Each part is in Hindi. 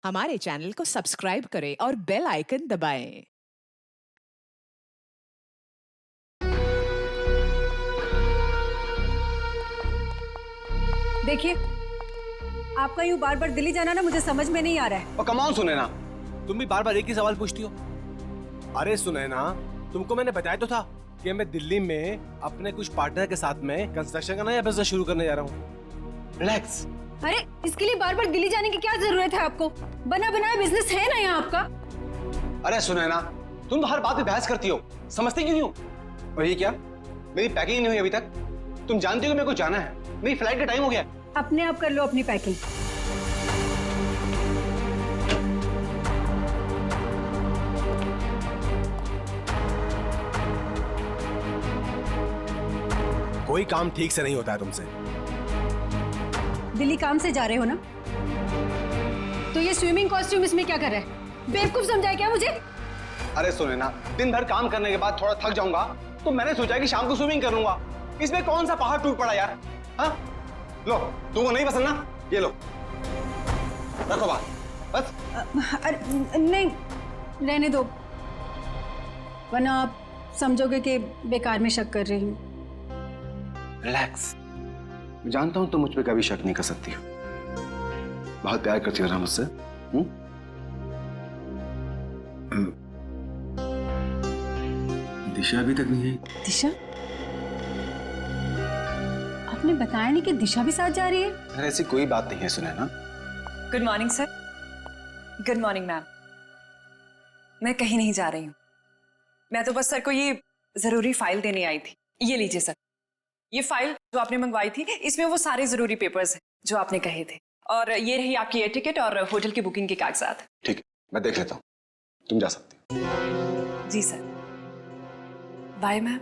हमारे चैनल को सब्सक्राइब करें और बेल आइकन दबाएं। देखिए, आपका यूं बार बार दिल्ली जाना ना मुझे समझ में नहीं आ रहा है। और कमाल सुनैना, तुम भी बार बार एक ही सवाल पूछती हो। अरे सुनैना, तुमको मैंने बताया तो था कि मैं दिल्ली में अपने कुछ पार्टनर के साथ में कंस्ट्रक्शन का नया बिजनेस शुरू करने जा रहा हूँ। रिलैक्स। अरे इसके लिए बार बार दिल्ली जाने की क्या जरूरत है आपको? बना बनाया बिजनेस है ना यहाँ आपका। अरे सुनैना, तुम तो हर बात पे बहस करती हो, समझती क्यों नहीं हो? और ये क्या, मेरी पैकिंग नहीं हुई अभी तक? तुम जानती हो कि मेरे को जाना है, मेरी फ्लाइट का टाइम हो गया। अपने आप कर लो अपनी पैकिंग। कोई काम ठीक से नहीं होता है तुमसे। दिल्ली काम से जा रहे हो ना, तो ये स्विमिंग कॉस्ट्यूम इसमें क्या कर रहा है? बेवकूफ समझा है क्या मुझे? अरे सुनैना, दिन भर काम करने के बाद थोड़ा थक जाऊंगा तो मैंने सोचा कि शाम को स्विमिंग कर लूंगा। इसमें कौन सा पहाड़ टूट पड़ा यार? हाँ, लो, तुमको नहीं पसंद ना, ये लो, रखो बात, बस। अरे नहीं, रहने दो, वरना आप समझोगे कि बेकार में शक कर रही हूँ। रिलैक्स। मैं जानता हूं तुम मुझ पे कभी शक नहीं कर सकती हो। बहुत प्यार करती हो ना मुझसे? दिशा अभी तक नहीं आई। दिशा? आपने बताया नहीं कि दिशा भी साथ जा रही है? अरे ऐसी कोई बात नहीं है Sunaina. Good morning sir. Good morning ma'am. मैं कहीं नहीं जा रही हूँ, मैं तो बस सर को ये जरूरी फाइल देने आई थी। ये लीजिए सर, ये फाइल जो आपने मंगवाई थी, इसमें वो सारे जरूरी पेपर्स हैं जो आपने कहे थे, और ये रही आपकी एयर टिकट और होटल की बुकिंग के कागजात। ठीक है, मैं देख लेता हूँ, तुम जा सकती हो। जी सर, बाय मैम।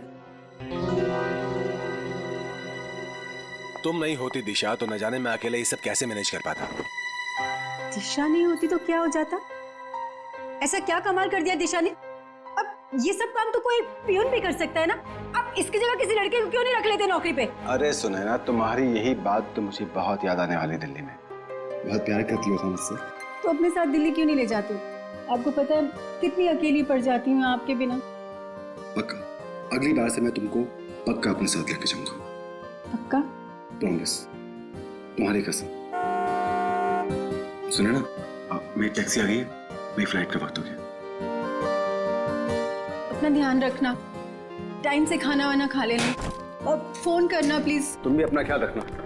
तुम नहीं होती दिशा तो न जाने मैं अकेले ये सब कैसे मैनेज कर पाता। दिशा नहीं होती तो क्या हो जाता? ऐसा क्या कमाल कर दिया दिशा ने? अब ये सब काम तो कोई पियून भी कर सकता है ना। अब इसकी जगह किसी लड़के को क्यों नहीं रख लेते नौकरी पे? अरे सुनैना, तुम्हारी यही बात तो मुझे बहुत याद आने वाली दिल्ली में। बहुत प्यार करती हो तुम मुझसे। तो अपने साथ दिल्ली क्यों नहीं ले जाते? आपको पता है कितनी अकेली पड़ जाती हूँ आपके बिना। पक्का, अगली बार से मैं तुमको पक्का अपने साथ लेके जाऊंगा। पक्का? प्रॉमिस, तुम्हारी कसम। सुनैना, मेरी टैक्सी आ गई है, मेरी फ्लाइट का वक्त हो गया। अपना ध्यान रखना, टाइम से खाना वाना खा लेना और फोन करना प्लीज। तुम भी अपना ख्याल रखना।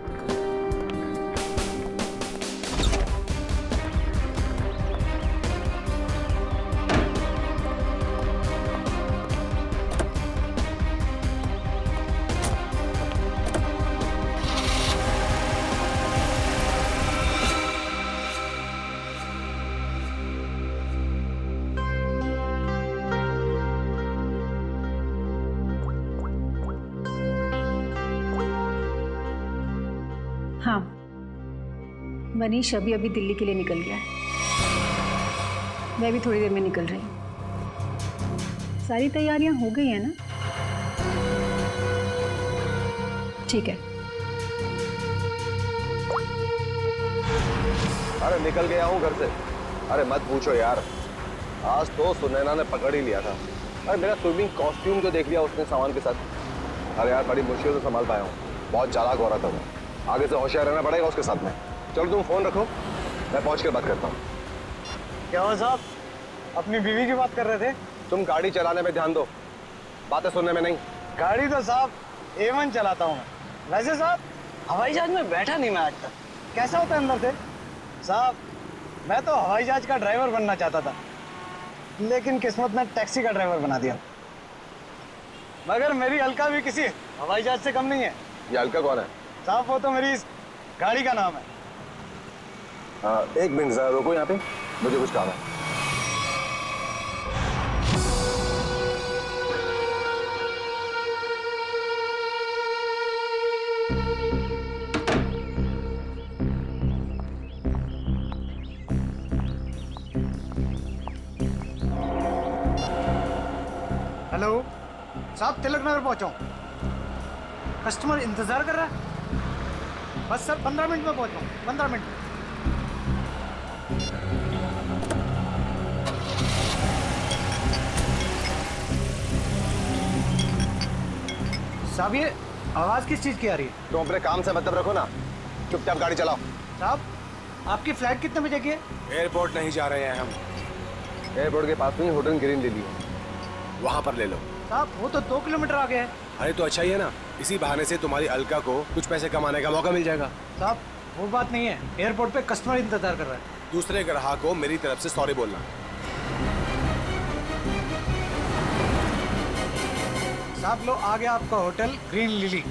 हाँ, मनीष अभी अभी दिल्ली के लिए निकल गया है। मैं भी थोड़ी देर में निकल रही हूँ। सारी तैयारियां हो गई है ना? ठीक है। अरे निकल गया हूँ घर से। अरे मत पूछो यार, आज तो सुनैना ने पकड़ ही लिया था। अरे मेरा स्विमिंग कॉस्ट्यूम जो देख लिया उसने सामान के साथ। अरे यार बड़ी मुश्किल से संभाल पाया हूँ, बहुत चालाक औरत है वो। आगे से होशियार रहना पड़ेगा उसके साथ में। चलो तुम फोन रखो, मैं पहुंच कर बात करता हूँ। क्या हुआ साहब, अपनी बीवी की बात कर रहे थे? तुम गाड़ी चलाने में ध्यान दो, बातें सुनने में नहीं। गाड़ी तो साहब A1 चलाता हूँ मैं। वैसे साहब हवाई जहाज में बैठा नहीं मैं आज तक। कैसा होता है अंदर से? साहब मैं तो हवाई जहाज का ड्राइवर बनना चाहता था, लेकिन किस्मत ने टैक्सी का ड्राइवर बना दिया। मगर मेरी अलका भी किसी हवाई जहाज से कम नहीं है। ये अलका कौन है? साहब वो तो मेरी इस गाड़ी का नाम है। एक मिनट जरा रुको यहाँ पे, मुझे कुछ काम है। हेलो साहब, तिलक नगर पहुंचा हूं। कस्टमर इंतजार कर रहा है। बस सर 15 मिनट में पहुंच रहा हूं, 15 मिनट। साहब ये आवाज किस चीज की आ रही है? तुम अपने काम से मतलब रखो ना, चुपचाप गाड़ी चलाओ। साहब आपकी फ्लाइट कितने बजे की है? एयरपोर्ट नहीं जा रहे हैं हम, एयरपोर्ट के पास में होटल ग्रीन लिली है, वहां पर ले लो। साहब वो तो 2 किलोमीटर आगे है। अरे तो अच्छा ही है ना, इसी बहाने से तुम्हारी अलका को कुछ पैसे कमाने का मौका मिल जाएगा। साहब वो बात नहीं है, एयरपोर्ट पे कस्टमर इंतजार कर रहा है। दूसरे ग्राहक को मेरी तरफ से सॉरी बोलना। साहब लो आ गया आपका होटल ग्रीन लिली।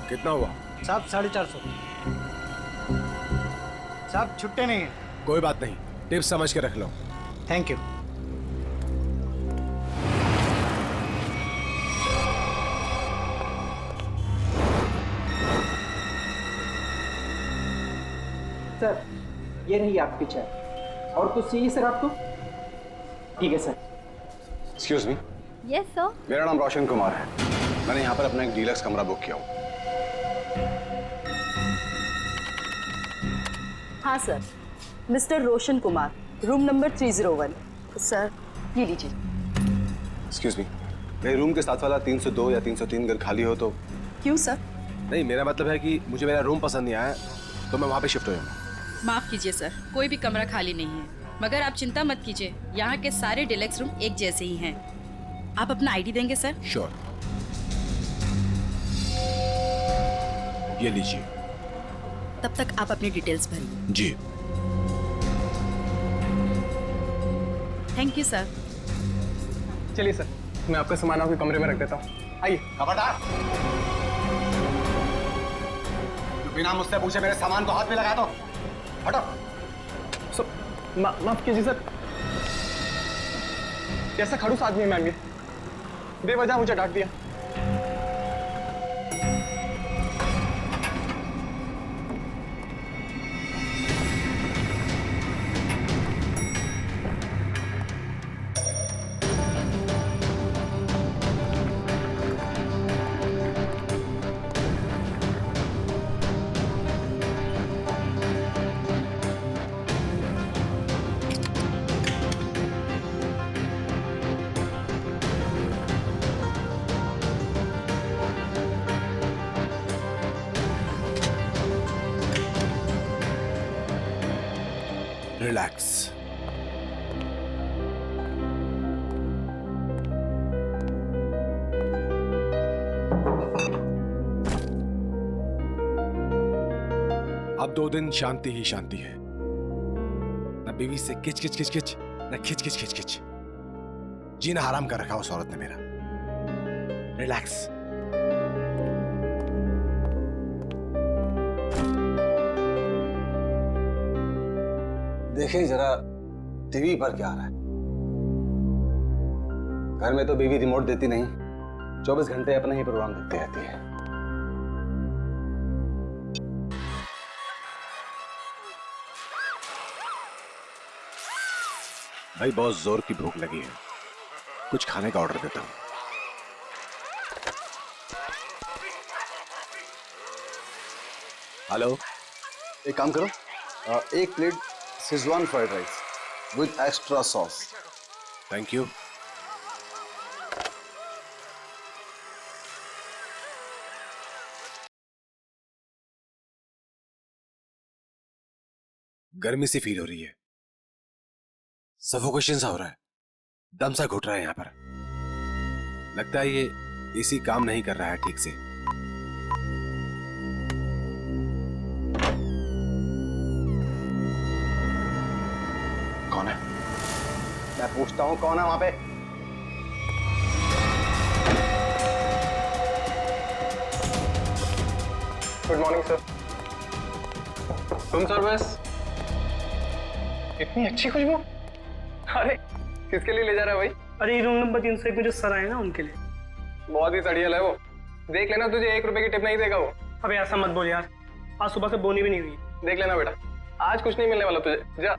कितना हुआ? साहब 450। साहब छुट्टे नहीं है। कोई बात नहीं, टिप्स समझ के रख लो। Thank you. सर ये रही आपकी चाय, और कुछ चाहिए सर आपको? ठीक है sir. Excuse me. Yes sir. मेरा नाम रोशन कुमार है, मैंने यहाँ पर अपना एक डीलक्स कमरा बुक किया हूँ। हाँ sir, mister Roshan Kumar, room number 301। Sir ये लीजिए। एक्सक्यूज मी, मेरे रूम के साथ वाला 302 या 303 अगर खाली हो तो? क्यों सर? नहीं, मेरा मतलब है कि मुझे मेरा रूम पसंद नहीं आया तो मैं वहाँ पे शिफ्ट हो जाऊँगा। माफ कीजिए सर, कोई भी कमरा खाली नहीं है, मगर आप चिंता मत कीजिए, यहाँ के सारे डिलक्स रूम एक जैसे ही हैं। आप अपना आईडी देंगे सर? श्योर। ये लीजिए। तब तक आप अपनी डिटेल्स भरिए। जी। Thank you sir. चलिए सर, मैं आपका सामान आपके कमरे में रख देता हूँ। आइए। खबरदार, तू बिना मुझसे पूछे मेरे सामान को हाथ में लगा दो। हटो। माफ कीजिए सर, कैसा खड़ूस आदमी है मैम ये, बेवजह मुझे डांट दिया। रिलैक्स। अब 2 दिन शांति ही शांति है, न बीवी से किच किच किच किच, न खिच खिच खिच खिच। जीना हराम कर रखा उस औरत ने मेरा। रिलैक्स। देखिए जरा टीवी पर क्या आ रहा है। घर में तो बीवी रिमोट देती नहीं, 24 घंटे अपना ही प्रोग्राम देखती रहती है। भाई बहुत जोर की भूख लगी है, कुछ खाने का ऑर्डर देता हूं। हेलो, एक काम करो, 1 plate Schezwan fried rice with extra sauce. Thank you. गर्मी सी फील हो रही है, सफोकेशन सा हो रहा है, दम सा घुट रहा है यहाँ पर। लगता है ये एसी काम नहीं कर रहा है ठीक से। कौन है? मैं पूछता हूं कौन है वहां पे? Good morning sir. Room service. इतनी अच्छी खुशबू। अरे किसके लिए ले जा रहा है भाई? अरे रूम नंबर 301 में जो सर आए ना उनके लिए। बहुत ही सड़ियल है वो, देख लेना, तुझे 1 रुपए की टिप नहीं देगा वो। अबे ऐसा मत बोल यार, आज सुबह से बोनी भी नहीं हुई। देख लेना बेटा, आज कुछ नहीं मिलने वाला तुझे। जा।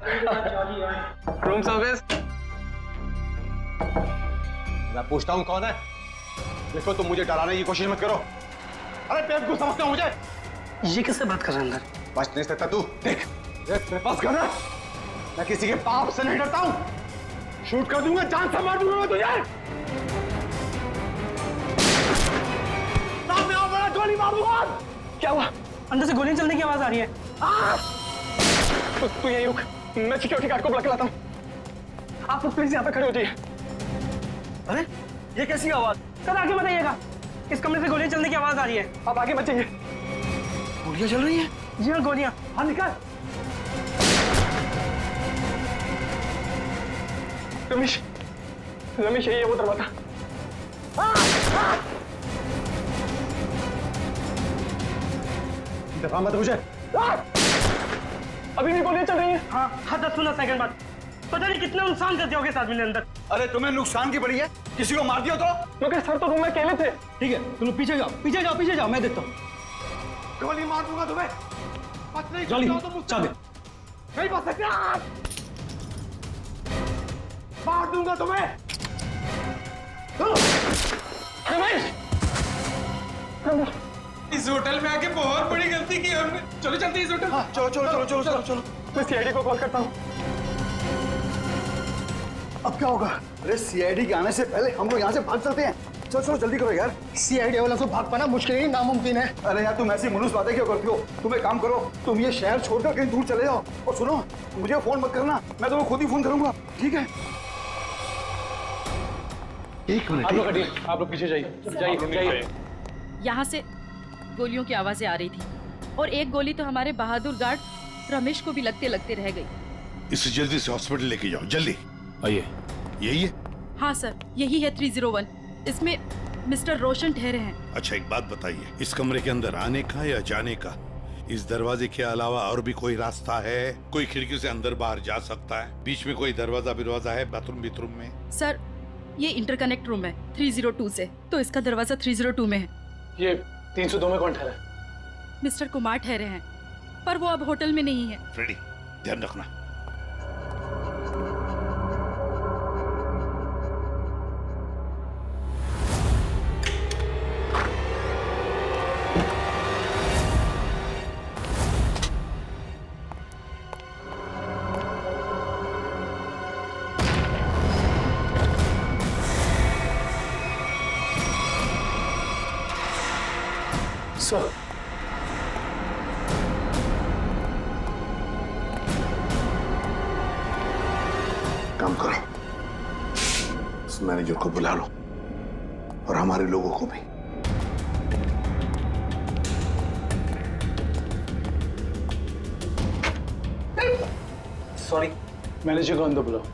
Room service. मैं पूछता हूं कौन है? देखो तुम मुझे डराने की कोशिश मत करो। अरे बेवकूफ समझते हो मुझे? ये किससे बात कर रहे हैं अंदर? बच नहीं सकता तू। देख मेरे पास गन है, मैं किसी के बाप से नहीं डरता हूं। शूट कर दूंगा, जान से मार दूंगा मैं तुझे। सामने आओ, बड़ा गोली मार दूंगा। क्या हुआ? अंदर से गोलियां चलने की आवाज आ रही है। तू यहीं रुक, मैं सिक्योरिटी गार्ड को बुला के लाता हूँ। आप लोग प्लीज यहाँ पे खड़े हो जाइए। अरे ये कैसी आवाज? सर आगे बताइएगा, इस कमरे से गोलियां चलने की आवाज आ रही है। आप आगे मत जाइए। गोलियां चल रही हैं? जी हाँ, गोलियां। हाँ निकाल। रमेश, रमेश यही है वो दरवाजा। दफा मत मुझे। अभी भी गोलियां चल रही हैं। हाँ हाँ, 10-15 सेकंड बाद। पता नहीं कितना नुकसान कर दिया होगा इस आदमी ने अंदर। अरे तुम्हें नुकसान की पड़ी है, किसी को मार दिया तो? मगर सर तो रूम में अकेले थे। ठीक है, तुम पीछे जाओ, पीछे जाओ, पीछे जाओ, मैं देखता हूँ। गोली मार दूंगा तुम्हें। बच नहीं जल्दी सकते हो तुम। चाबी। नहीं बच सकते आप। मार दूंगा तुम्हें। रमेश, इस होटल में आके बहुत बड़ी गलती की हमने। चलो चलते इस होटल। चलो चलो चलो चलो चलो चलो। मैं सीआईडी को कॉल करता हूँ। अब क्या होगा? अरे सीआईडी के आने से पहले हम लोग यहाँ से भाग चलते हैं। चलो चलो जल्दी करो यार। सीआईडी वाला तो भाग पाना मुश्किल ही नामुमकिन है। अरे यार तुम ऐसी मनुष्य बातें क्यों करती हो? तुम एक काम करो, तुम ये शहर छोड़कर कहीं दूर चले जाओ। और सुनो, मुझे फोन मत करना, मैं तुम्हें खुद ही फोन करूंगा, ठीक है? एक मिनट। आप लोग पीछे जाइए। यहाँ से गोलियों की आवाजें आ रही थी और एक गोली तो हमारे बहादुर गार्ड रमेश को भी लगते लगते रह गई। इसे जल्दी से हॉस्पिटल लेके जाओ, जल्दी। आइए। यही है? हाँ सर, यही है 301। इसमें मिस्टर रोशन ठहरे हैं। अच्छा एक बात बताइए, इस कमरे के अंदर आने का या जाने का इस दरवाजे के अलावा और भी कोई रास्ता है? कोई खिड़की से अंदर बाहर जा सकता है? बीच में कोई दरवाजा है बाथरूम में? सर ये इंटरकनेक्ट रूम है 302 से, तो इसका दरवाजा 302 में है। ये 302 में कौन ठहरा है? मिस्टर कुमार ठहरे हैं, पर वो अब होटल में नहीं है। फ्रेडी, ध्यान रखना। सर, काम करो, उस मैनेजर को बुला लो और हमारे लोगों को भी। सॉरी, मैनेजर को अंदर बुलाओ।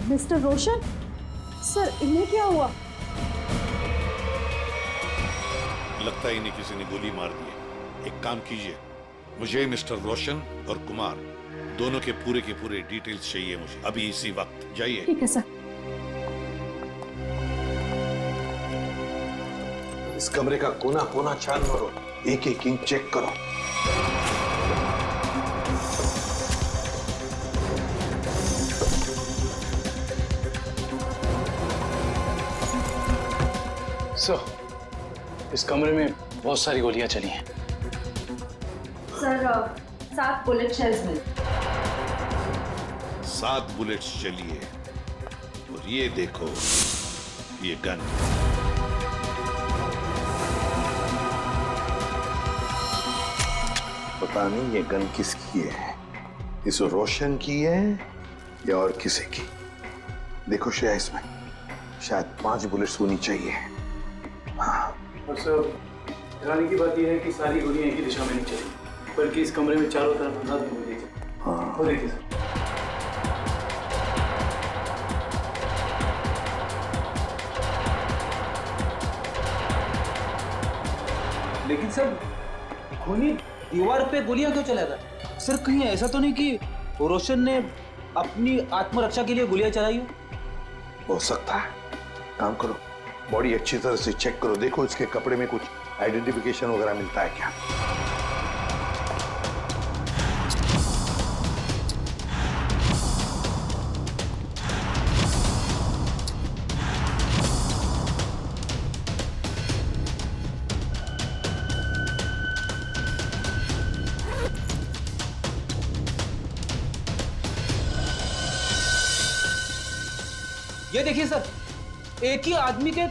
मिस्टर रोशन, सर इन्हें क्या हुआ? लगता है इन्हें किसी ने गोली मार दी है। एक काम कीजिए, मुझे मिस्टर रोशन और कुमार दोनों के पूरे डिटेल्स चाहिए मुझे अभी इसी वक्त। जाइए। ठीक है सर। इस कमरे का कोना कोना छान मारो, एक एक इंच चेक करो। सर, इस कमरे में बहुत सारी गोलियां चली हैं। सर 7 बुलेट शेल्स मिले। 7 बुलेट्स चली है। और ये देखो, ये गन। पता नहीं ये गन किसकी है, इस रोशन की है या और किसी की। देखो श्रेया, इसमें शायद 5 बुलेट्स होनी चाहिए। हाँ। और सर, हैरानी की बात यह है कि सारी गोलियां एक ही दिशा में नहीं चली, बल्कि इस कमरे में चारों तरफ अंधाधुंध गोलियां चली। हाँ। वो देखिए सर। लेकिन सर, खूनी दीवार पे गोलियां क्यों चलाता? सर कहीं ऐसा तो नहीं कि रोशन ने अपनी आत्मरक्षा के लिए गोलियां चलाई हो सकता है। काम करो, बॉडी अच्छी तरह से चेक करो, देखो इसके कपड़े में कुछ आइडेंटिफिकेशन वगैरह मिलता है क्या। ये देखिए सर, एक ही आदमी के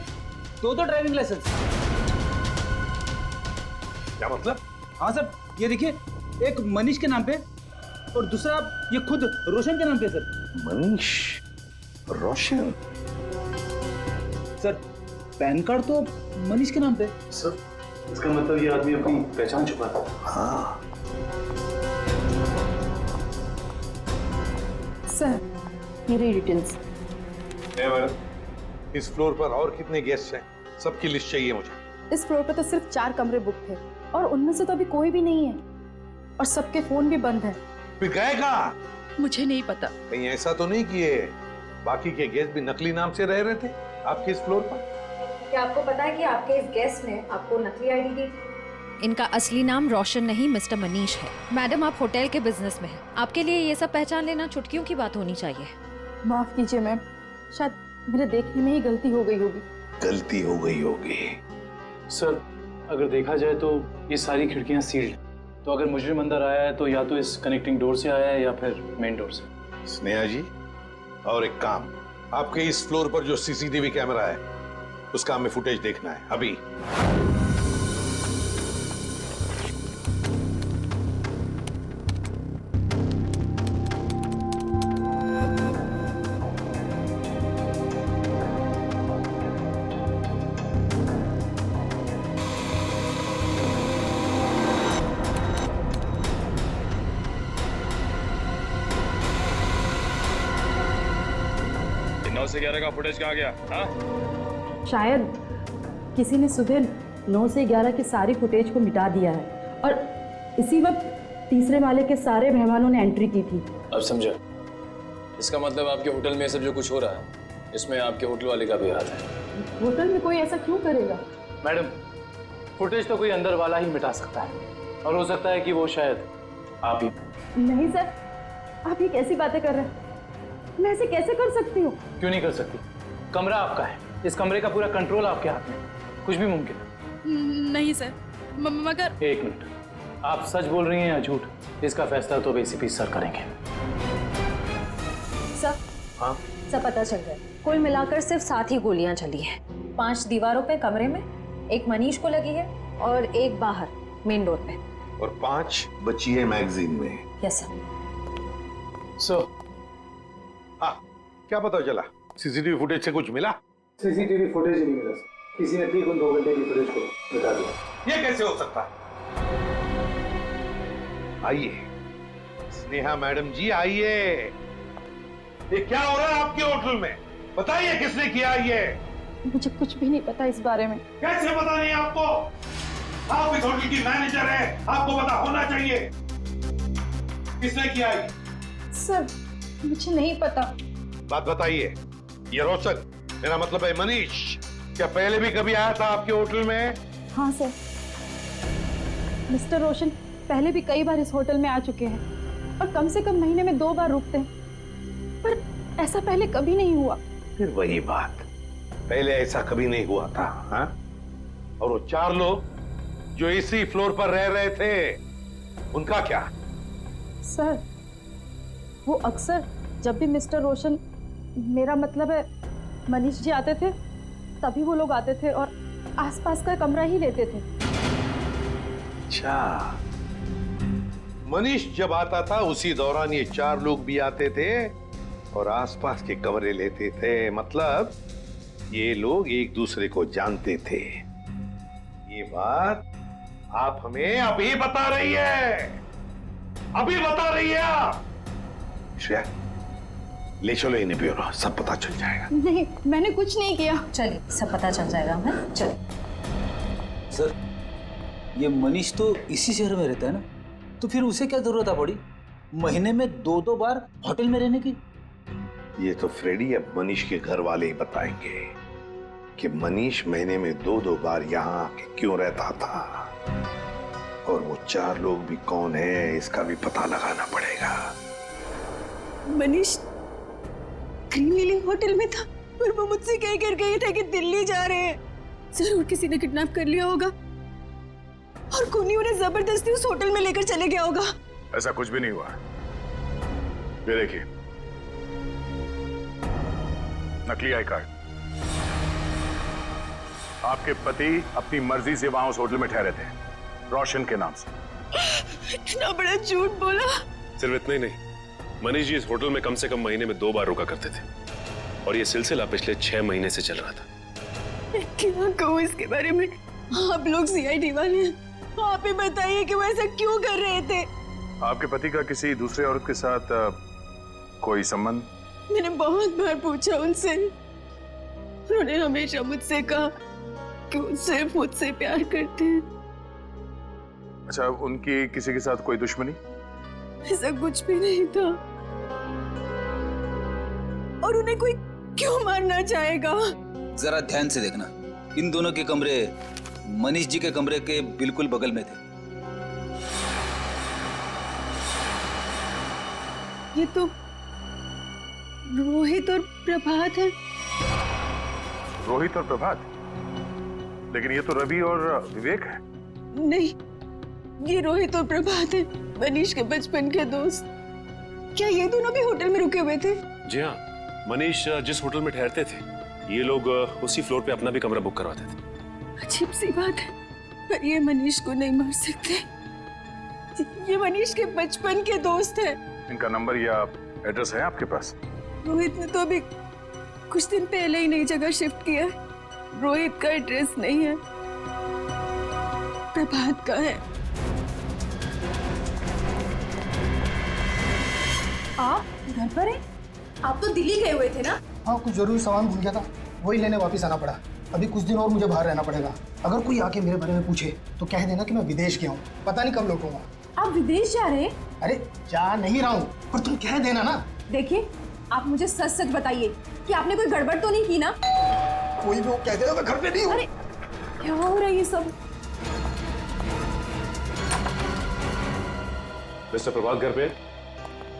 दो ड्राइविंग लाइसेंस। क्या मतलब? हाँ सर, ये देखिए, एक मनीष के नाम पे और दूसरा ये खुद रोशन के नाम पे सर। मनीष, रोशन? सर पैन कार्ड तो मनीष के नाम पे। सर इसका मतलब ये आदमी अपनी पहचान छुपा था। हाँ। सर मेरी डिटेल्स। मैडम, इस फ्लोर पर और कितने गेस्ट हैं? सबकी लिस्ट चाहिए मुझे। इस फ्लोर पे तो सिर्फ 4 कमरे बुक थे और उनमें से तो अभी कोई भी नहीं है और सबके फोन भी बंद है। फिर गए कहाँ? मुझे नहीं पता। कहीं ऐसा तो नहीं किए बाकी के गेस्ट भी नकली नाम से रह रहे थे आपके इस फ्लोर पर? क्या आपको पता है कि आपके इस गेस्ट ने आपको नकली आईडी दी? इनका असली नाम रोशन नहीं मिस्टर मनीष है। मैडम आप होटल के बिजनेस में हैं, आपके लिए ये सब पहचान लेना चुटकियों की बात होनी चाहिए। माफ कीजिए मैम, शायद मेरे देखने में ही गलती हो गई होगी। गलती हो गई होगी। सर अगर देखा जाए तो ये सारी खिड़कियां सील्ड हैं, तो अगर मुजरिम अंदर आया है तो या तो इस कनेक्टिंग डोर से आया है या फिर मेन डोर से। स्नेहा जी, और एक काम, आपके इस फ्लोर पर जो सीसीटीवी कैमरा है उसका हमें फुटेज देखना है अभी। से 11 का फुटेज कहाँ गया? हाँ? शायद किसी ने सुबह 9 से 11 की सारी फुटेज को मिटा दिया है और इसी वक्त तीसरे माले के सारे मेहमानों ने एंट्री की थी। अब समझा। इसका मतलब आपके होटल में सब जो कुछ हो रहा है इसमें आपके होटल वाले का भी हाथ है। होटल में कोई ऐसा क्यों करेगा? मैडम, फुटेज तो कोई अंदर वाला ही मिटा सकता है और हो सकता है कि वो शायद आप ही। नहीं सर, आप ये कैसी बातें कर रहे हैं? मैं ऐसे कैसे कर सकती हूँ? क्यों नहीं कर सकती? कमरा आपका है, इस कमरे का पूरा कंट्रोल आपके हाथ में, कुछ भी मुमकिन है। नहीं सर, मगर। एक मिनट, आप सच बोल रही हैं या झूठ? इसका फैसला तो एसीपी सर करेंगे। सर, हाँ? सब पता चल गया। कुल मिलाकर सिर्फ 7 ही गोलियां चली हैं। 5 दीवारों पे कमरे में, एक मनीष को लगी है और एक बाहर मेन डोर पे, और 5 बची है मैगजीन में। Yes sir. सो हाँ, क्या पता चला? सीसीटीवी फुटेज से कुछ मिला? सीसीटीवी फुटेज ही नहीं मिला सर, किसी ने ठीक उन 2 घंटे की फुटेज को मिटा दिया। ये कैसे हो सकता? आइए स्नेहा मैडम जी, आइए। ये क्या हो रहा है आपके होटल में? बताइए किसने किया ये? मुझे कुछ भी नहीं पता इस बारे में। कैसे पता नहीं आपको? आप इस होटल की मैनेजर है, आपको पता होना चाहिए। किसने किया ये? सर मुझे नहीं पता। बात बताइए। ये रोशन, मेरा मतलब है मनीष, क्या पहले भी कभी आया था आपके होटल में? हाँ सर, मिस्टर रोशन पहले भी कई बार इस होटल में आ चुके हैं और कम से कम महीने में 2 बार रुकते हैं, पर ऐसा पहले कभी नहीं हुआ। फिर वही बात, पहले ऐसा कभी नहीं हुआ था। हाँ? और वो 4 लोग जो इसी फ्लोर पर रह रहे थे, उनका क्या? सर वो अक्सर जब भी मिस्टर रोशन, मेरा मतलब है मनीष जी आते थे, तभी वो लोग आते थे और आसपास का कमरा ही लेते थे। अच्छा, मनीष जब आता था उसी दौरान ये 4 लोग भी आते थे और आसपास के कमरे लेते थे। मतलब ये लोग एक दूसरे को जानते थे। ये बात आप हमें अभी बता रही है, अभी बता रही है आप। श्रेया, ले चलो इन्हें ब्यूरो, सब पता चल जाएगा। नहीं, मैंने कुछ नहीं किया। चलिए, सब पता चल जाएगा हमें। चलिए। सर, ये मनीष तो इसी शहर में रहता है ना, तो फिर उसे क्या जरूरत है पड़ी महीने में 2-2 बार होटल में रहने की? ये तो फ्रेडी अब मनीष के घर वाले ही बताएंगे कि मनीष महीने में 2-2 बार यहाँ आके क्यों रहता था, और वो 4 लोग भी कौन है इसका भी पता लगाना पड़ेगा। मनीष ग्रीन लिली होटल में था, पर वो मुझसे कह कर गए थे कि दिल्ली जा रहे हैं। जरूर किसी ने किडनैप कर लिया होगा और कोई उन्हें जबरदस्ती उस होटल में लेकर चले गया होगा। ऐसा कुछ भी नहीं हुआ। ये देखिए, नकली आई कार्ड। आपके पति अपनी मर्जी से वहां उस होटल में ठहरे थे, रोशन के नाम से। इतना बड़ा झूठ बोला। सिर्फ इतना ही नहीं, मनीष जी इस होटल में कम से कम महीने में 2 बार रुका करते थे और ये सिलसिला पिछले 6 महीने से चल रहा था। मैं क्या कहूँ इसके बारे में? आप लोग सीआईडी वाले हैं, आप ही बताइए कि वो ऐसा क्यों कर रहे थे। आपके पति का किसी दूसरे औरत के साथ कोई संबंध? मैंने बहुत बार पूछा उनसे, उन्होंने हमेशा मुझसे कहा कि वो सिर्फ मुझसे प्यार करते हैं। अच्छा, उनकी किसी के साथ कोई दुश्मनी? ऐसा कुछ भी नहीं था। और उन्हें कोई क्यों मारना चाहेगा? जरा ध्यान से देखना, इन दोनों के कमरे मनीष जी के कमरे के बिल्कुल बगल में थे। ये तो रोहित और प्रभात है। रोहित और प्रभात? लेकिन ये तो रवि और विवेक है। नहीं, ये रोहित और प्रभात है, मनीष के बचपन के दोस्त। क्या ये दोनों भी होटल में रुके हुए थे? जी हाँ, मनीष जिस होटल में ठहरते थे ये लोग उसी फ्लोर पे अपना भी कमरा बुक करवाते थे। अजीब सी बात है, पर ये मनीष को नहीं मार सकते। ये मनीष के बचपन के दोस्त है। इनका नंबर या एड्रेस है आपके पास? रोहित ने तो अभी कुछ दिन पहले ही नई जगह शिफ्ट किया है। रोहित का एड्रेस नहीं है, प्रभात का है। आप घर पर हैं? आप तो दिल्ली गए हुए थे ना? हाँ, कुछ जरूरी सामान भूल गया था, वही लेने वापस आना पड़ा। अभी कुछ दिन और मुझे बाहर रहना पड़ेगा। अगर कोई आके मेरे बारे में पूछे तो कह देना कि मैं विदेश गया हूँ, पता नहीं कब लौटूंगा। आप विदेश जा रहे हैं? अरे जा नहीं रहा हूँ, पर तुम कह देना ना। देखिए, आप मुझे सच सच बताइए कि आपने कोई गड़बड़ तो नहीं की ना? कोई भी वो कह देगा मैं घर पे नहीं हूँ। अरे क्या हो रहा है ये सब? मिस्टर प्रभात घर पे?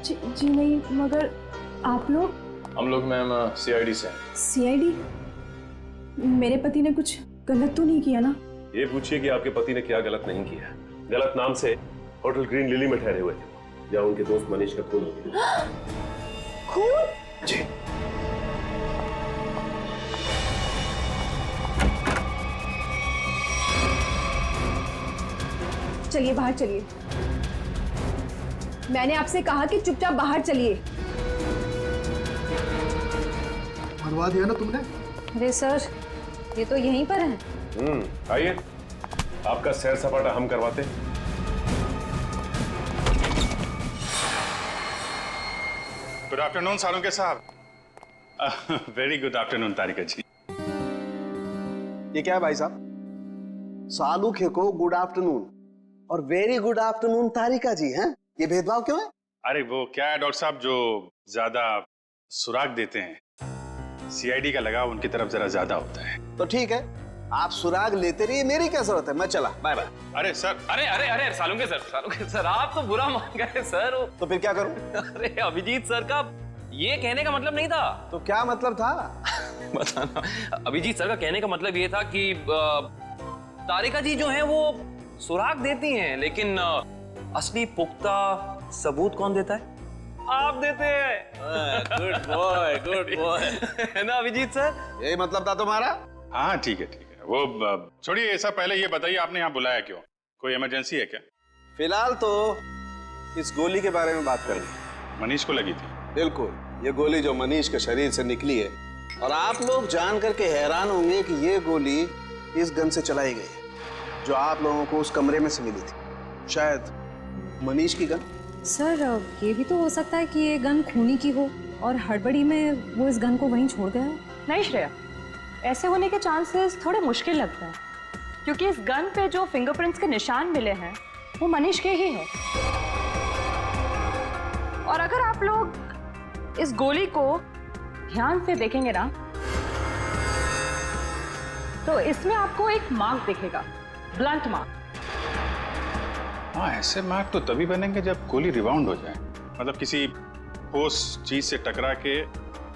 जी नहीं, मगर आप लोग? हम लोग मैम सीआईडी से हैं। सीआईडी? मेरे पति ने कुछ गलत तो नहीं किया ना? ये पूछिए कि आपके पति ने क्या गलत नहीं किया। गलत नाम से होटल ग्रीन लिली में ठहरे हुए थे, जहाँ उनके दोस्त मनीष का खून हो गया। खून? जी। चलिए बाहर चलिए। मैंने आपसे कहा कि चुपचाप बाहर चलिए। मरवा दिया ना तुमने? अरे सर, ये तो यहीं पर है। आइए, आपका सैर सपाटा हम करवाते हैं। गुड आफ्टरनून सालुंके साहब। वेरी गुड आफ्टरनून तारिका जी। ये क्या है भाई साहब? सालुखे को गुड आफ्टरनून और वेरी गुड आफ्टरनून तारिका जी हैं? ये भेदभाव क्यों है? अरे वो क्या है डॉक्टर साहब, जो ज्यादा सुराग देते हैं, सीआईडी का लगाव उनकी तरफ जरा ज्यादा होता है। तो ठीक है, आप सुराग लेते रहिए, मेरी क्या जरूरत है, मैं चला, बाय बाय। अरे सर, अरे सालुंके सर आप तो बुरा मान गए सर। तो फिर क्या करूं? अरे अभिजीत सर का ये कहने का मतलब नहीं था। तो क्या मतलब था? बताना। अभिजीत सर का कहने का मतलब ये था कि तारिका जी जो है वो सुराग देती हैं, लेकिन असली पुख्ता सबूत कौन देता है? आप देते हैं। गुड बॉय है ना अभिजीत सर? यही मतलब था तुम्हारा? हाँ ठीक है ठीक है, वो छोड़िए ये सब। पहले ये बताइए आपने यहाँ बुलाया क्यों? कोई इमरजेंसी है क्या? फिलहाल तो इस गोली के बारे में बात करनी। मनीष को लगी थी? बिल्कुल, ये गोली जो मनीष के शरीर से निकली है, और आप लोग जान करके हैरान होंगे कि ये गोली इस गन से चलाई गई है जो आप लोगों को उस कमरे में से मिली थी। शायद मनीष की गन। सर, ये भी तो हो सकता है कि ये गन खूनी की हो और हड़बड़ी में वो इस गन को वहीं छोड़ गया हो। नहीं श्रेया, ऐसे होने के चांसेस थोड़े मुश्किल लगता है, क्योंकि इस गन पे जो फिंगरप्रिंट्स के निशान मिले हैं वो मनीष के ही हैं। और अगर आप लोग इस गोली को ध्यान से देखेंगे ना, तो इसमें आपको एक मार्क दिखेगा, ब्लंट मार्क। हाँ, ऐसे मार्क तो तभी बनेंगे जब गोली रिबाउंड हो जाए, मतलब किसी ठोस चीज से टकरा के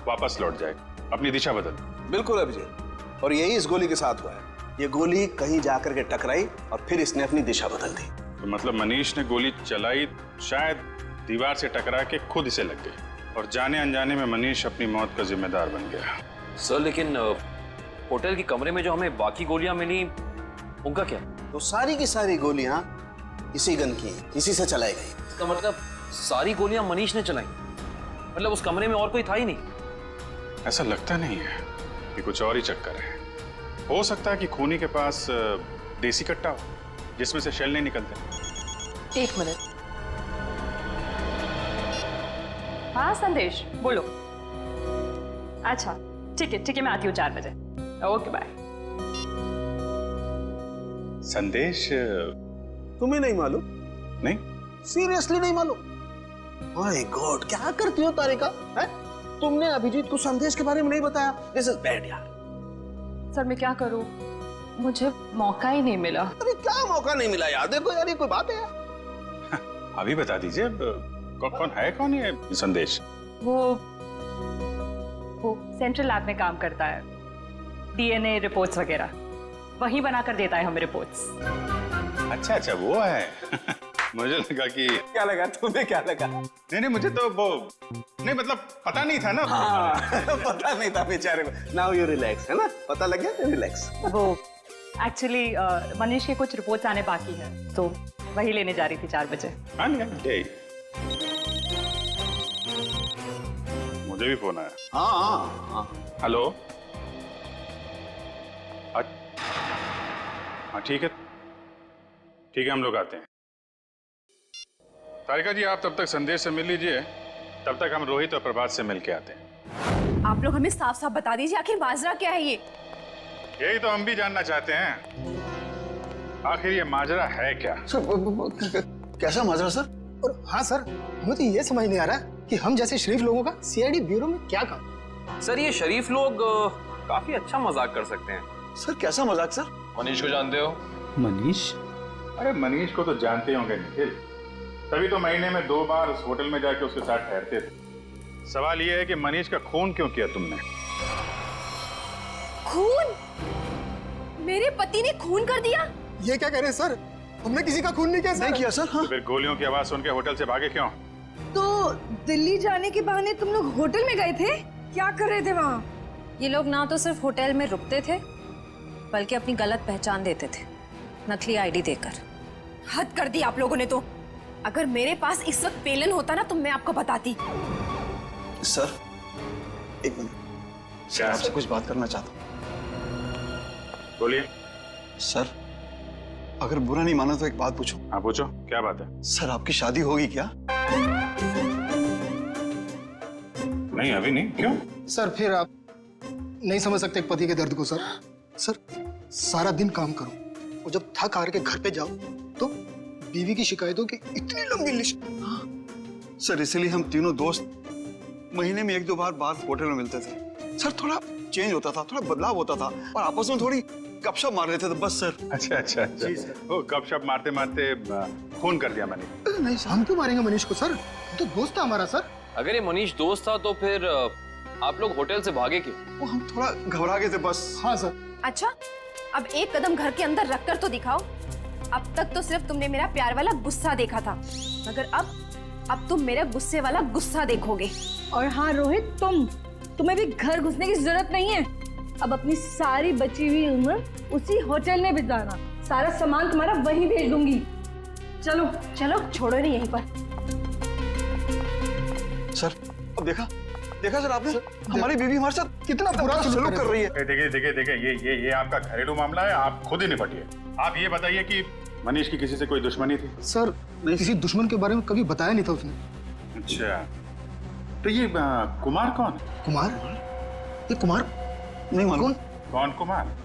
वापस लौट जाए, अपनी दिशा बदल। बिल्कुल अभिजीत, और यही इस गोली के साथ हुआ है। ये गोली कहीं जाकर के टकराई और फिर इसने अपनी दिशा बदल दी। तो मतलब मनीष ने गोली चलाई, शायद दीवार से टकरा के खुद इसे लग गई, और जाने अनजाने में मनीष अपनी मौत का जिम्मेदार बन गया। सर लेकिन होटल के कमरे में जो हमें बाकी गोलियां मिली उनका क्या? तो सारी की सारी गोलियां इसी गन की हैं, इसी से चलाई गई। इसका मतलब सारी गोलियां मनीष ने चलाई, मतलब उस कमरे में और कोई था ही नहीं? ऐसा लगता नहीं है कि कुछ और ही चक्कर है। हो सकता है कि खूनी के पास देसी कट्टा हो जिसमें से शेल नहीं निकलते। 1 मिनट। हाँ संदेश बोलो। अच्छा ठीक है मैं आती हूँ 4 बजे। Okay bye. संदेश तुम्हें नहीं मालूम? नहीं, सीरियसली नहीं मालूम? माय गॉड, क्या करती हो तारिका? है? तुमने अभिजीत को संदेश के बारे में नहीं बताया। दिस इज बैड यार। सर मैं क्या करूं, मुझे मौका ही नहीं मिला। अरे क्या मौका नहीं मिला यार? देखो यार ये कोई बात है यार? अभी बता दीजिए कौन है संदेश? वो सेंट्रल लैब में काम करता है, डीएनए रिपोर्ट्स वगैरह वही बनाकर देता है हमें रिपोर्ट्स। अच्छा वो है। मुझे लगा कि क्या लगा तुम्हें? क्या लगा? नहीं मुझे तो वो नहीं, मतलब पता नहीं था ना। हाँ, पता नहीं था बेचारे को। नाउ यू रिलैक्स, है ना? पता लग गया तो रिलैक्स। वो एक्चुअली मनीष के कुछ रिपोर्ट्स आने बाकी है तो वही लेने जा रही थी 4 बजे। मुझे भी फोन आया। हाँ। हेलो। हाँ ठीक है हम लोग आते हैं। तारिका जी आप तब तक संदेश से मिल लीजिए, तब तक हम रोहित और प्रभात से मिल के आते हैं। आप लोग हमें साफ साफ बता दीजिए आखिर माजरा क्या है ये? यही तो हम भी जानना चाहते हैं, आखिर ये माजरा है क्या? सर कैसा माजरा सर? और हाँ सर, हमें तो ये समझ नहीं आ रहा कि हम जैसे शरीफ लोगों का सीआईडी ब्यूरो में क्या काम? सर ये शरीफ लोग काफी अच्छा मजाक कर सकते हैं। सर कैसा मजाक सर? मनीष को जानते हो? मनीष? अरे मनीष को तो जानते होंगे निखिल, तभी तो महीने में 2 बार उस होटल में जाके उसके साथ ठहरते थे। सवाल ये है कि मनीष का खून क्यों किया तुमने? खून? मेरे पति ने खून कर दिया? ये क्या कह रहे हैं सर? हमने किसी का खून नहीं किया सर। नहीं किया सर। हाँ। तो फिर गोलियों की आवाज सुन के होटल से भागे क्यों? तो दिल्ली जाने के बहाने तुम लोग होटल में गए थे? क्या कर रहे थे वहाँ? ये लोग ना तो सिर्फ होटल में रुकते थे बल्कि अपनी गलत पहचान देते थे नकली आईडी देकर। हद कर दी आप लोगों ने तो। अगर मेरे पास इस वक्त पेलन होता ना तो मैं आपको बताती। सर 1 मिनट, सर आपसे कुछ बात करना चाहता हूँ। बोलिए। सर अगर बुरा नहीं माना तो एक बात पूछूं? हाँ पूछो, क्या बात है? सर आपकी शादी होगी क्या? नहीं अभी नहीं। क्यों? सर फिर आप नहीं समझ सकते पति के दर्द को सर। सर सारा दिन काम करो और जब थक हार के घर पे जाओ तो बीवी की शिकायतों की इतनी लंबी लिस्ट। सर इसीलिए हम तीनों दोस्त महीने में 1-2 बार होटल में मिलते थे। सर थोड़ा चेंज होता था, थोड़ा बदलाव होता था और आपस में थोड़ी गपशप मार लेते थे बस सर। अच्छा। जी सर। वो गपशप मारते मारते खून कर दिया मैंने। नहीं सर, हम क्यों मारेंगे मनीष को सर? तो दोस्त था हमारा सर। अगर ये मनीष दोस्त था तो फिर आप लोग होटल से भागे क्यों? वो हम थोड़ा घबरा गए थे बस। हाँ सर। अच्छा अब एक कदम घर के अंदर रखकर तो दिखाओ। अब तक तो सिर्फ तुमने मेरा प्यार वाला गुस्सा देखा था, मगर अब तुम मेरा गुस्से वाला गुस्सा देखोगे। और हाँ रोहित, तुम्हें भी घर घुसने की जरूरत नहीं है। अब अपनी सारी बची हुई उम्र उसी होटल में बिताना। सारा सामान तुम्हारा वहीं भेज दूंगी। चलो छोड़ो नहीं यहीं पर। सर अब देखा सर आपने? हमारी बीवी हमारे साथ कितना बुरा सलूक कर रही है। देखिए ये आपका घरेलू मामला है, आप खुद ही निपटिए। आप ये बताइए कि मनीष की किसी से कोई दुश्मनी थी? सर किसी दुश्मन के बारे में कभी बताया नहीं था उसने। अच्छा तो ये कुमार कौन है? कुमार? ये कुमार नहीं मालूम। कौन कुमार?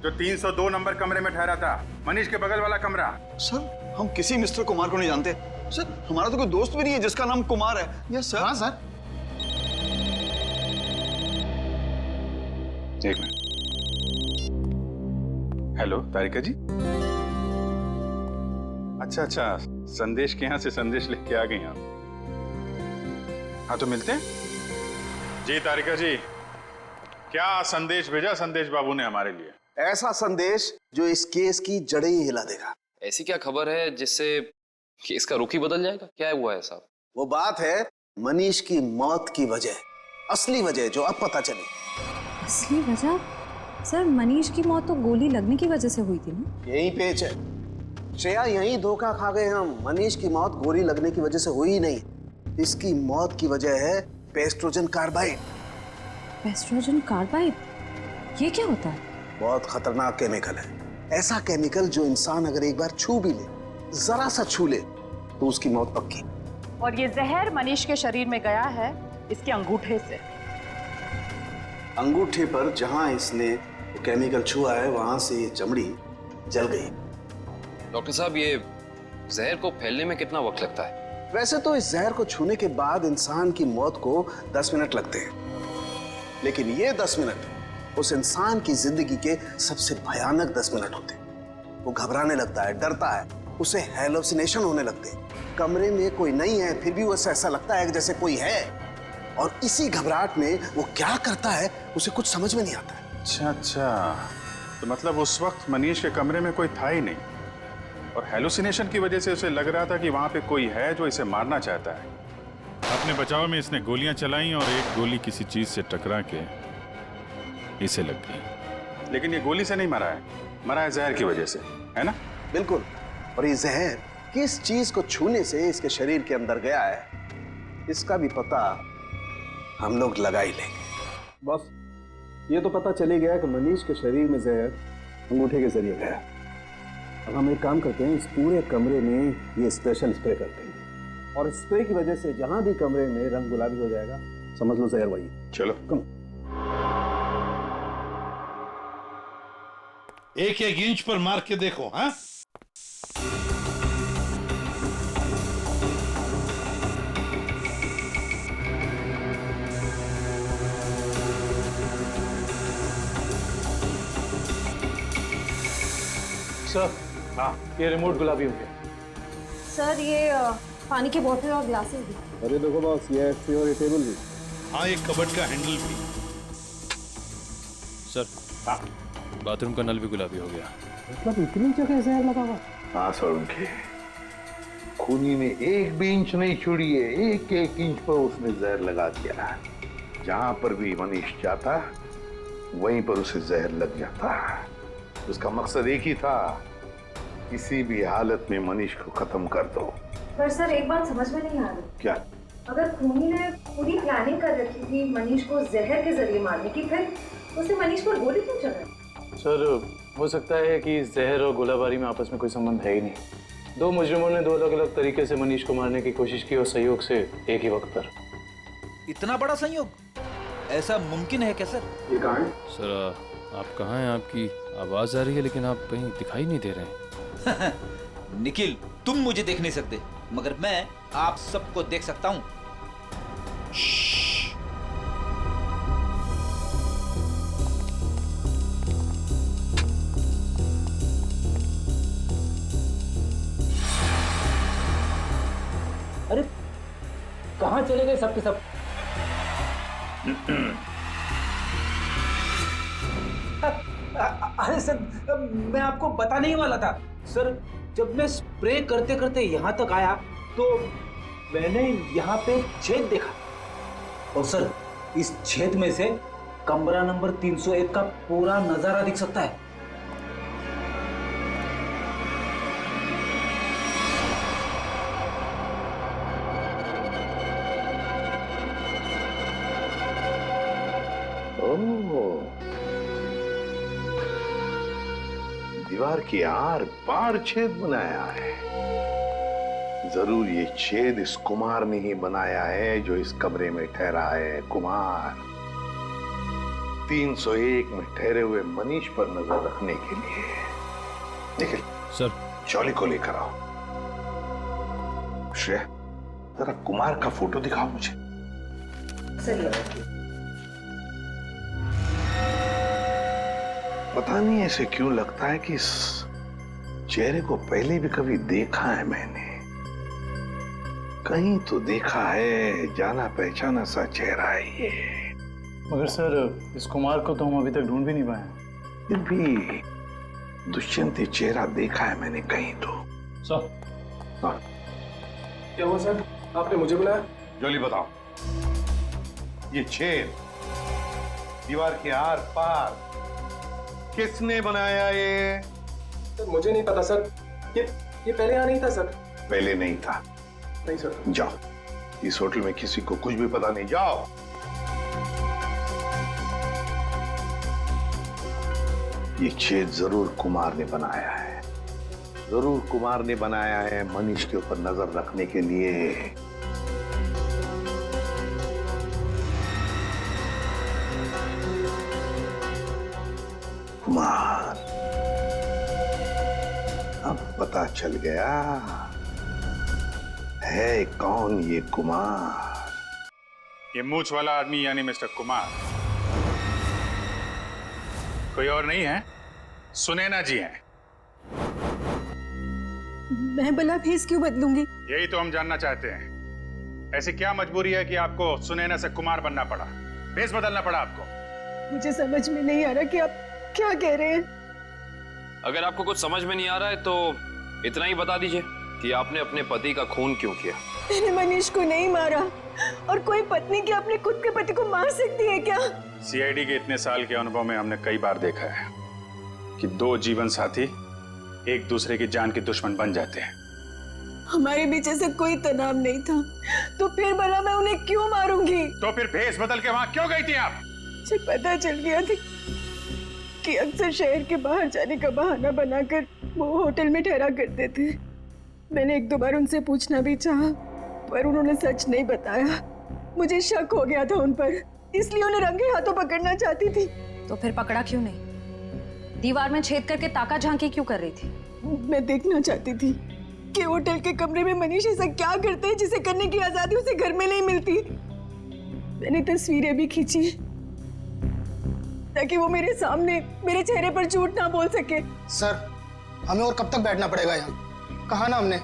जो 302 नंबर कमरे में ठहरा था, मनीष के बगल वाला कमरा। सर हम किसी मिस्टर कुमार को नहीं जानते सर। हमारा तो कोई दोस्त भी नहीं है जिसका नाम कुमार है। Yes sir. हाँ सर। एक मिनट। हेलो तारिका जी। अच्छा संदेश के यहाँ से संदेश लिख के आ गई आप। हाँ तो मिलते हैं। जी तारिका जी, क्या संदेश भेजा संदेश बाबू ने हमारे लिए? ऐसा संदेश जो इस केस की जड़ें ही हिला देगा। ऐसी क्या खबर है जिससे केस का रुख ही बदल जाएगा? क्या हुआ है साहब? वो बात है मनीष की मौत की वजह, असली वजह जो अब पता चली। असली वजह सर, मनीष की मौत तो गोली लगने की वजह से हुई थी ना? यही पेच है श्रेया, यही धोखा खा गए हम। मनीष की मौत गोली लगने की वजह से हुई ही नहीं, इसकी मौत की वजह है पेस्ट्रोजन कार्बाइड। पेस्ट्रोजन कार्बाइड? ये क्या होता है? बहुत खतरनाक केमिकल है, ऐसा केमिकल जो इंसान अगर एक बार छू भी ले, जरा सा छू ले, तो उसकी मौत पक्की। और ये जहर मनीष के शरीर में गया है इसके अंगूठे से। अंगूठे पर जहां इसने केमिकल छुआ है वहां से ये चमड़ी जल गई। डॉक्टर साहब, ये जहर को फैलने में कितना वक्त लगता है? वैसे तो इस जहर को छूने के बाद इंसान की मौत को 10 मिनट लगते हैं, लेकिन ये 10 मिनट उस इंसान की जिंदगी के सबसे भयानक 10 मिनट होते हैं। वो घबराने लगता है, डरता है, उसे हैलोसिनेशन होने लगते हैं। कमरे में कोई नहीं है फिर भी उसे ऐसा लगता है कि जैसे कोई है, और इसी घबराहट में वो क्या करता है उसे कुछ समझ में नहीं आता है। अच्छा, तो मतलब उस वक्त मनीष के कमरे में कोई था ही नहीं, और हेलुसिनेशन की वजह से उसे लग रहा था कि वहां पे कोई है जो इसे मारना चाहता है। अपने बचाव में इसने गोलियां चलाई और एक गोली किसी चीज से टकरा के इसे लग गई। लेकिन ये गोली से नहीं मरा है जहर की वजह से, है ना? बिल्कुल। और ये जहर किस चीज को छूने से इसके शरीर के अंदर गया है, इसका भी पता हम लोग लगा ही लेंगे। बस ये तो पता चली गया कि मनीष के शरीर में जहर अंगूठे के जरिए गया। अब हम एक काम करते हैं, इस पूरे कमरे में ये स्पेशल स्प्रे करते हैं, और स्प्रे की वजह से जहां भी कमरे में रंग गुलाबी हो जाएगा, समझ लो जहर वही। चलो कम। एक एक इंच पर मार के देखो। हाँ, सर, हाँ, ये रिमोट गुलाबी हो गया। सर, ये पानी की बोतल और ग्लासेस भी। अरे देखो बॉस, ये और ये टेबल भी। हाँ, एक कबर्ड का हैंडल भी। सर, हाँ, बाथरूम का नल भी गुलाबी हो गया। मतलब इतनी जगह जहर लगा हुआ? हाँ सर, उनके खूनी ने एक भी इंच नहीं छोड़ी है, एक एक इंच पर उसने जहर लगा दिया। जहां पर भी मनीष जाता वहीं पर उसे जहर लग जाता। उसका मकसद एक ही था, किसी भी हालत में मनीष को खत्म कर दो। पर सर, एक बात समझ में नहीं आ रही। क्या? अगर खूनी ने पूरी प्लानिंग कर रखी थी मनीष को जहर के जरिए मारने की, फिर उसे मनीष पर गोली क्यों चलाई? सर, हो सकता है कि जहर और गोलाबारी में आपस में कोई संबंध है ही नहीं। दो मुजरिमों ने दो अलग अलग तरीके से मनीष को मारने की कोशिश की, और सहयोग से एक ही वक्त पर। इतना बड़ा संयोग ऐसा मुमकिन है क्या सर? ये कहाँ है? सर, आप कहाँ हैं? आपकी आवाज आ रही है लेकिन आप कहीं दिखाई नहीं दे रहे हैं। निखिल, तुम मुझे देख नहीं सकते, मगर मैं आप सबको देख सकता हूं। अरे कहाँ चले गए सब के सब? अरे सर, मैं आपको बताने ही वाला था सर। जब मैं स्प्रे करते करते यहाँ तक आया तो मैंने यहाँ पे छेद देखा, और सर इस छेद में से कमरा नंबर 301 का पूरा नजारा दिख सकता है। दीवार की आर पार छेद बनाया है। जरूर ये छेद इस कुमार ने ही बनाया है जो इस कमरे में ठहरा है। कुमार 301 में ठहरे हुए मनीष पर नजर रखने के लिए। निखिल सर, चौली को लेकर आओ। श्रेया, जरा कुमार का फोटो दिखाओ मुझे। पता नहीं ऐसे क्यों लगता है कि इस चेहरे को पहले भी कभी देखा है मैंने, कहीं तो देखा है, जाना पहचाना सा चेहरा है ये। मगर सर, इस कुमार को तो हम अभी तक ढूंढ भी नहीं पाए। फिर भी दुष्यंत ये चेहरा देखा है मैंने कहीं तो। सर, क्या हुआ सर? आपने मुझे बुलाया? जल्दी बताओ, ये छेद दीवार के आर पार। किसने बनाया ये? सर मुझे नहीं पता सर, ये पहले यहाँ नहीं था सर। पहले नहीं था? नहीं सर। जाओ, इस होटल में किसी को कुछ भी पता नहीं, जाओ। ये छेद जरूर कुमार ने बनाया है, जरूर कुमार ने बनाया है मनीष के ऊपर नजर रखने के लिए। कुमार, अब पता चल गया है कौन ये कुमार। ये मूछ वाला आदमी यानी मिस्टर कुमार कोई और नहीं है, सुनैना जी हैं। मैं भला भेस क्यों बदलूंगी? यही तो हम जानना चाहते हैं। ऐसी क्या मजबूरी है कि आपको सुनैना से कुमार बनना पड़ा, भेस बदलना पड़ा आपको? मुझे समझ में नहीं आ रहा कि आप क्या कह रहे हैं। अगर आपको कुछ समझ में नहीं आ रहा है तो इतना ही बता दीजिए कि आपने अपने पति का खून क्यों किया। मैंने मनीष को नहीं मारा, और कोई पत्नी क्या अपने खुद के पति को मार सकती है क्या? सीआईडी के इतने साल के अनुभव में हमने कई बार देखा है कि दो जीवन साथी एक दूसरे की जान के दुश्मन बन जाते हैं। हमारे बीच ऐसा कोई तनाव नहीं था, तो फिर भला मैं उन्हें क्यों मारूंगी? तो फिर भेस बदल के वहां क्यों गई थी आप? मुझे पता चल गया था कि अक्सर शहर के बाहर जाने का बहाना बनाकर वो होटल में ठहरा करते थे। मैंने एक दो बार उनसे पूछना भी चाहा, पर उन्होंने सच नहीं बताया। मुझे शक हो गया था उन पर, इसलिए उन्हें रंगे हाथों पकड़ना चाहती थी। तो फिर पकड़ा क्यों नहीं? दीवार में छेद करके ताका झांकी क्यों कर रही थी? मैं देखना चाहती थी कि होटल के कमरे में मनीष ऐसा क्या करते हैं जिसे करने की आजादी उसे घर में नहीं मिलती। मैंने तस्वीरें भी खींची ताकि वो मेरे सामने मेरे चेहरे पर झूठ ना बोल सके। सर हमें और कब तक बैठना पड़ेगा यहाँ? कहा ना हमने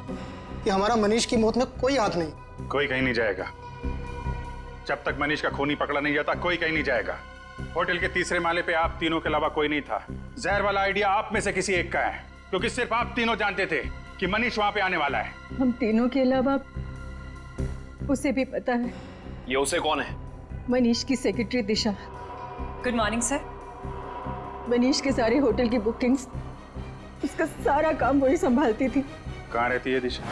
कि हमारा मनीष की मौत में कोई हाथ नहीं। कोई कहीं नहीं जाएगा जब तक मनीष का खूनी पकड़ा नहीं जाता। कोई कहीं नहीं जाएगा। होटल के तीसरे माले पे आप तीनों के अलावा कोई नहीं था। जहर वाला आइडिया आप में से किसी एक का है, क्योंकि सिर्फ आप तीनों जानते थे कि मनीष वहां पे आने वाला है। हम तीनों के अलावा उसे भी पता है। ये उसे कौन है? मनीष की secretary Disha. Good morning sir. Manish के सारे होटल की बुकिंग्स, उसका सारा काम वही संभालती थी। कहाँ रहती है दिशा?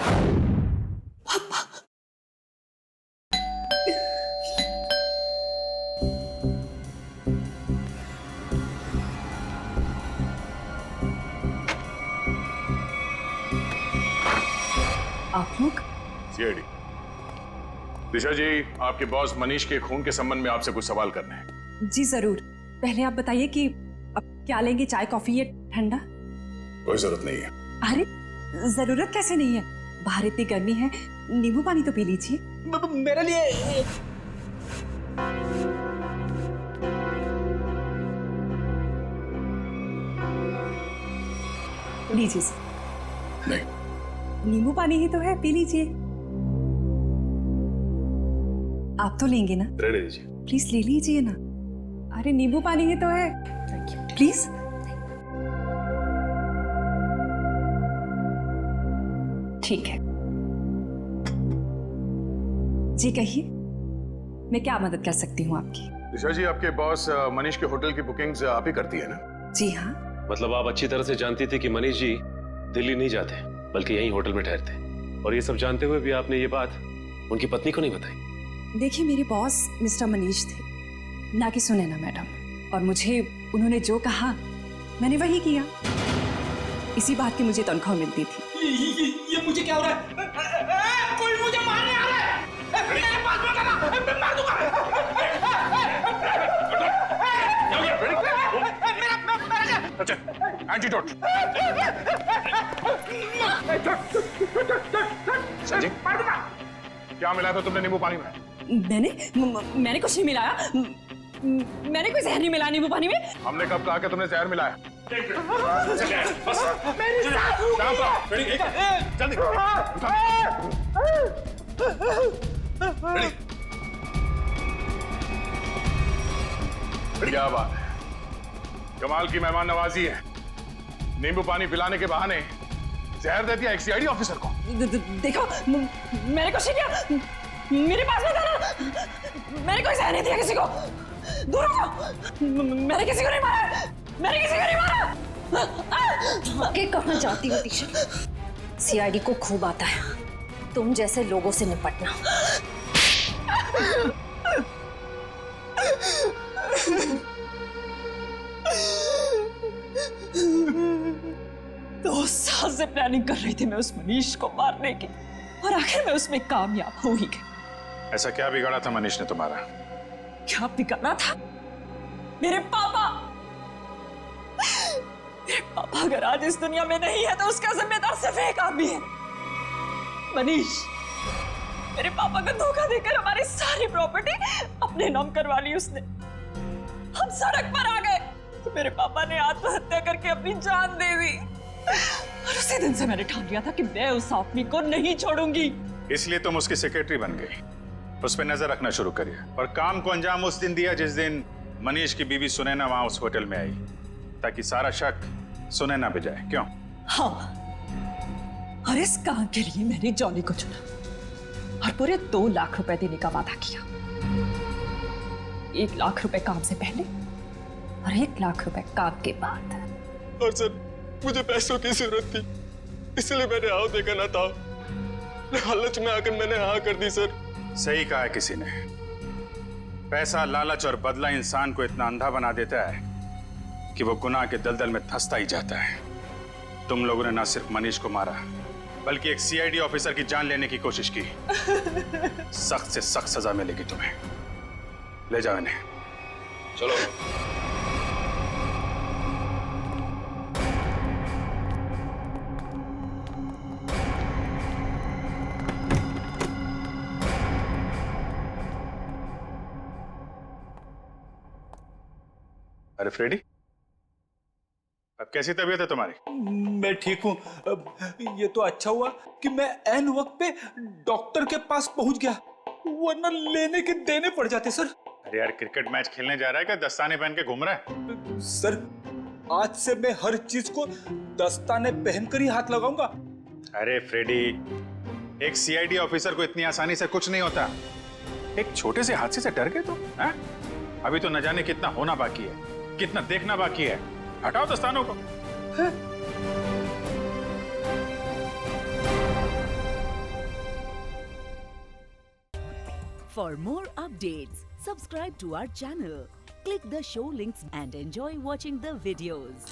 आप लोग? सीआईडी। दिशा जी, आपके बॉस मनीष के खून के संबंध में आपसे कुछ सवाल करने हैं। जी जरूर। पहले आप बताइए कि अब क्या लेंगे, चाय कॉफी या ठंडा? कोई जरूरत नहीं है। अरे जरूरत कैसे नहीं है, बाहर इतनी गर्मी है, नींबू पानी तो पी लीजिए। मेरे लिए लीजिए सर। नहीं, नींबू पानी ही तो है, पी लीजिए। आप तो लेंगे ना? रहने दीजिए। प्लीज ले लीजिए ना। अरे नींबू पानी ही तो है, प्लीज। ठीक है जी, कहिए मैं क्या मदद कर सकती हूँ आपकी? दिशा जी, आपके बॉस मनीष के होटल की बुकिंग्स आप ही करती है ना? जी हाँ। मतलब आप अच्छी तरह से जानती थी कि मनीष जी दिल्ली नहीं जाते बल्कि यहीं होटल में ठहरते, और ये सब जानते हुए भी आपने ये बात उनकी पत्नी को नहीं बताई? देखिए, मेरे बॉस मिस्टर मनीष थे, ना कि सुनैना मैडम, और मुझे उन्होंने जो कहा मैंने वही किया। इसी बात की मुझे तनख्वाह मिलती थी। ये मुझे क्या हो रहा है? कोई मुझे मारने आ रहा है। मेरे पास मत आना, मैं मार दूंगा। अच्छा, एंटीडोट। जी, क्या मिला था तुमने नींबू पानी में? मैंने कुछ नहीं मिलाया। मैंने कोई जहर नहीं मिलाया नींबू पानी में। हमने कब कहा कि तुमने जहर मिलाया? क्या बात है, कमाल की मेहमान नवाजी है। नींबू पानी पिलाने के बहाने जहर दे दिया एक सीआईडी ऑफिसर को। देखो, मैंने कुछ नहीं किया। मेरे पास मत आना। मैंने कोई सह नहीं दिया किसी को। दूर हो जाओ। मैंने किसी को नहीं मारा। मैंने किसी को नहीं मारा। आगे कहाँ जाती हो दिशा? सीआईडी को खूब आता है तुम जैसे लोगों से निपटना। 2 साल से प्लानिंग कर रही थी मैं उस मनीष को मारने की, और आखिर में उसमें कामयाब हो ही गई। ऐसा क्या बिगाड़ा था मनीष ने तुम्हारा? क्या बिगाड़ना था? मेरे पापा अगर आज इस दुनिया में नहीं है तो उसका जिम्मेदार सिर्फ एक आदमी है, मनीष। मेरे पापा को धोखा देकर हमारी सारी प्रॉपर्टी अपने नाम करवा ली उसने। हम सड़क पर आ गए तो मेरे पापा ने आत्महत्या करके अपनी जान दे दी, और उसी दिन से मैंने ठान लिया था कि मैं उस आदमी को नहीं छोड़ूंगी। इसलिए तुम उसकी सेक्रेटरी बन गई, उस पर नजर रखना शुरू करिए, और काम को अंजाम उस दिन दिया जिस दिन मनीष की बीवी सुनैना वहां उस होटल में आई, ताकि सारा शक सुनैना पे जाए। क्यों? हाँ, और इस काम के लिए मैंने जॉली को चुना और पूरे 2 लाख रुपए देने का वादा किया। 1 लाख रुपए काम से पहले और 1 लाख रुपए काम के बाद। और सर, मुझे पैसों की जरूरत थी, इसलिए मैंने हाँ देखा ना था। लालच में आकर मैंने हाँ कर दी सर। सही कहा है किसी ने, पैसा, लालच और बदला इंसान को इतना अंधा बना देता है कि वो गुनाह के दलदल में धंसता ही जाता है। तुम लोगों ने ना सिर्फ मनीष को मारा, बल्कि एक सीआईडी ऑफिसर की जान लेने की कोशिश की। सख्त से सख्त सजा मिलेगी तुम्हें। ले जाओ इन्हें। चलो। अरे फ्रेडी, अब कैसी तबीयत है तुम्हारी? मैं ठीक हूँ। ये तो अच्छा हुआ कि मैं ऐन वक्त पे डॉक्टर के पास पहुंच गया, वरना लेने के देने पड़ जाते सर। अरे यार, क्रिकेट मैच खेलने जा रहा है क्या दस्ताने पहन के घूम रहा है? सर, आज से मैं हर चीज को दस्ताने पहनकर ही हाथ लगाऊंगा। अरे फ्रेडी, एक सीआईडी ऑफिसर को इतनी आसानी से कुछ नहीं होता। एक छोटे से हादसे से डर गए तुम? हैं? अभी तो न जाने कितना होना बाकी है, कितना देखना बाकी है। हटाओ दस्तानों को। For more updates, subscribe to our channel, click the show links and enjoy watching the videos.